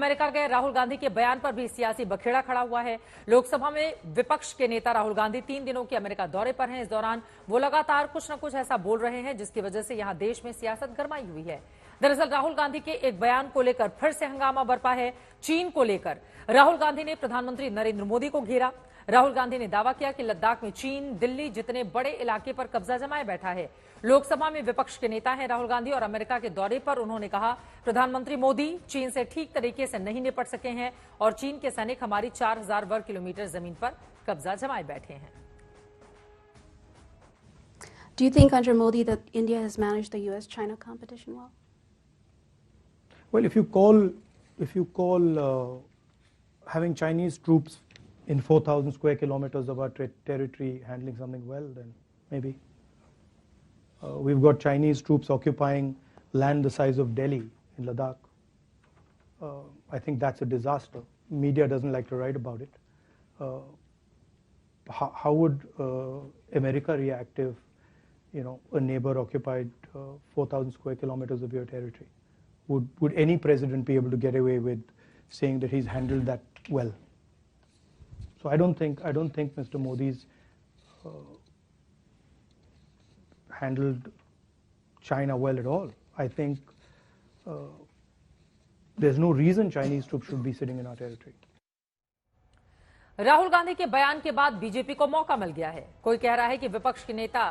America गए राहुल गांधी के बयान पर भी सियासी बखेड़ा खड़ा हुआ है। लोकसभा में विपक्ष के नेता राहुल गांधी 3 दिनों के अमेरिका दौरे पर हैं। इस दौरान वो लगातार कुछ न कुछ ऐसा बोल रहे हैं जिसकी वजह से यहां देश में सियासत गरमाई हुई है। दरअसल राहुल गांधी के एक बयान को लेकर फिर से हंगामा बरपा है। चीन को लेकर राहुल गांधी ने प्रधानमंत्री नरेंद्र मोदी को घेरा। राहुल गांधी ने दावा किया कि लद्दाख में चीन दिल्ली जितने बड़े इलाके पर कब्जा जमाए बैठा है। लोकसभा में विपक्ष के नेता हैं राहुल गांधी और अमेरिका के दौरे पर उन्होंने कहा, प्रधानमंत्री मोदी चीन से ठीक तरीके से नहीं निपट सके हैं और चीन के सैनिक हमारी 4000 वर्ग किलोमीटर जमीन पर कब्जा जमाए बैठे हैं। Do you think under Modi that India has managed the US-China competition well? Well, if you call having Chinese troops in 4,000 square kilometers of our territory handling something well, then maybe. We've got Chinese troops occupying land the size of Delhi in Ladakh. I think that's a disaster. Media doesn't like to write about it. How would America react if, a neighbor occupied 4,000 square kilometers of your territory? Would any president be able to get away with saying that he's handled that well? So I don't think Mr. Modi's handled China well at all. I think there's no reason Chinese troops should be sitting in our territory. Rahul Gandhi के बयान के बाद BJP को मौका मिल गया है। कोई कह रहा है कि विपक्ष के नेता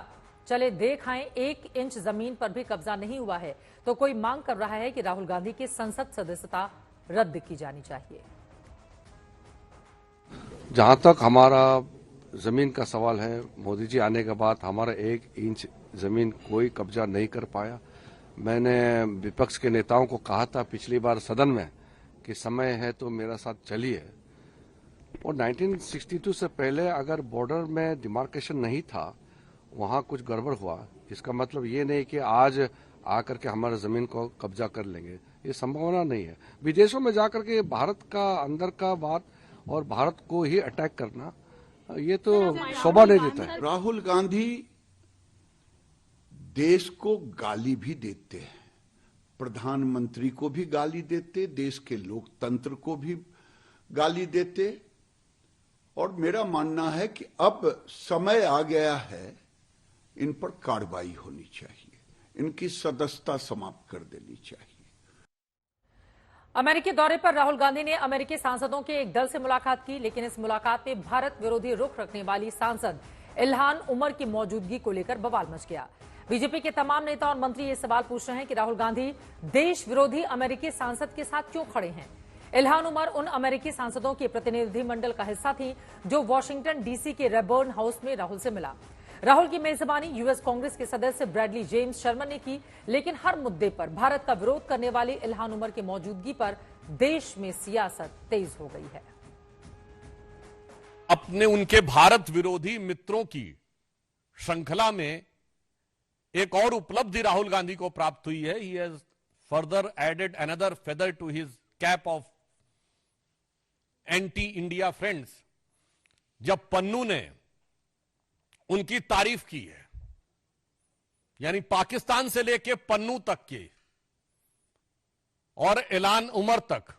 चले देख आएं, 1 इंच जमीन पर भी कब्जा नहीं हुआ है, तो कोई मांग कर रहा है कि राहुल गांधी की संसद सदस्यता रद्द की जानी चाहिए। जहां तक हमारा जमीन का सवाल है, मोदी जी आने के बाद हमारा 1 इंच जमीन कोई कब्जा नहीं कर पाया। मैंने विपक्ष के नेताओं को कहा था पिछली बार सदन में कि समय है तो मेरा साथ चलिए। और 1962 से पहले अगर बॉर्डर में डिमार्केशन नहीं था, वहां कुछ गड़बड़ हुआ, इसका मतलब ये नहीं कि आज आकर के हमारे जमीन को कब्जा कर लेंगे, ये संभावना नहीं है। विदेशों में जाकर के भारत का अंदर का बात और भारत को ही अटैक करना, ये तो शोभा नहीं देता है। राहुल गांधी देश को गाली भी देते हैं, प्रधानमंत्री को भी गाली देते, देश के लोकतंत्र को भी गाली देते। और मेरा मानना है कि अब समय आ गया है, इन पर कार्रवाई होनी चाहिए, इनकी सदस्यता समाप्त कर देनी चाहिए। अमेरिकी दौरे पर राहुल गांधी ने अमेरिकी सांसदों के एक दल से मुलाकात की, लेकिन इस मुलाकात में भारत विरोधी रुख रखने वाली सांसद इल्हान उमर की मौजूदगी को लेकर बवाल मच गया। बीजेपी के तमाम नेता और मंत्री ये सवाल पूछ रहे हैं कि राहुल गांधी देश विरोधी अमेरिकी सांसद के साथ क्यों खड़े हैं। इल्हान उमर उन अमेरिकी सांसदों के प्रतिनिधिमंडल का हिस्सा थी जो वॉशिंगटन डीसी के रेबर्न हाउस में राहुल से मिला। राहुल की मेजबानी यूएस कांग्रेस के सदस्य ब्रैडली जेम्स शर्मन ने की, लेकिन हर मुद्दे पर भारत का विरोध करने वाले इल्हान उमर की मौजूदगी पर देश में सियासत तेज हो गई है। अपने उनके भारत विरोधी मित्रों की श्रृंखला में एक और उपलब्धि राहुल गांधी को प्राप्त हुई है। He has further added another feather to his cap of anti India friends. जब पन्नू ने उनकी तारीफ की है, यानी पाकिस्तान से लेके पन्नू तक के और इल्हान उमर तक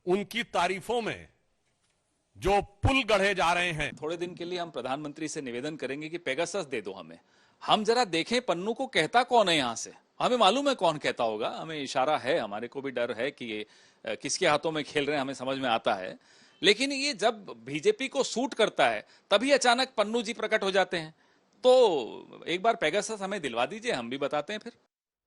उनकी तारीफों में जो पुल गढ़े जा रहे हैं। थोड़े दिन के लिए हम प्रधानमंत्री से निवेदन करेंगे कि पेगासस दे दो हमें, हम जरा देखें पन्नू को कहता कौन है यहां से। हमें मालूम है कौन कहता होगा, हमें इशारा है, हमारे को भी डर है कि ये किसके हाथों में खेल रहे हैं, हमें समझ में आता है। लेकिन ये जब बीजेपी को सूट करता है तभी अचानक पन्नू जी प्रकट हो जाते हैं। तो एक बार पेगासस हमें दिलवा दीजिए, हम भी बताते हैं फिर।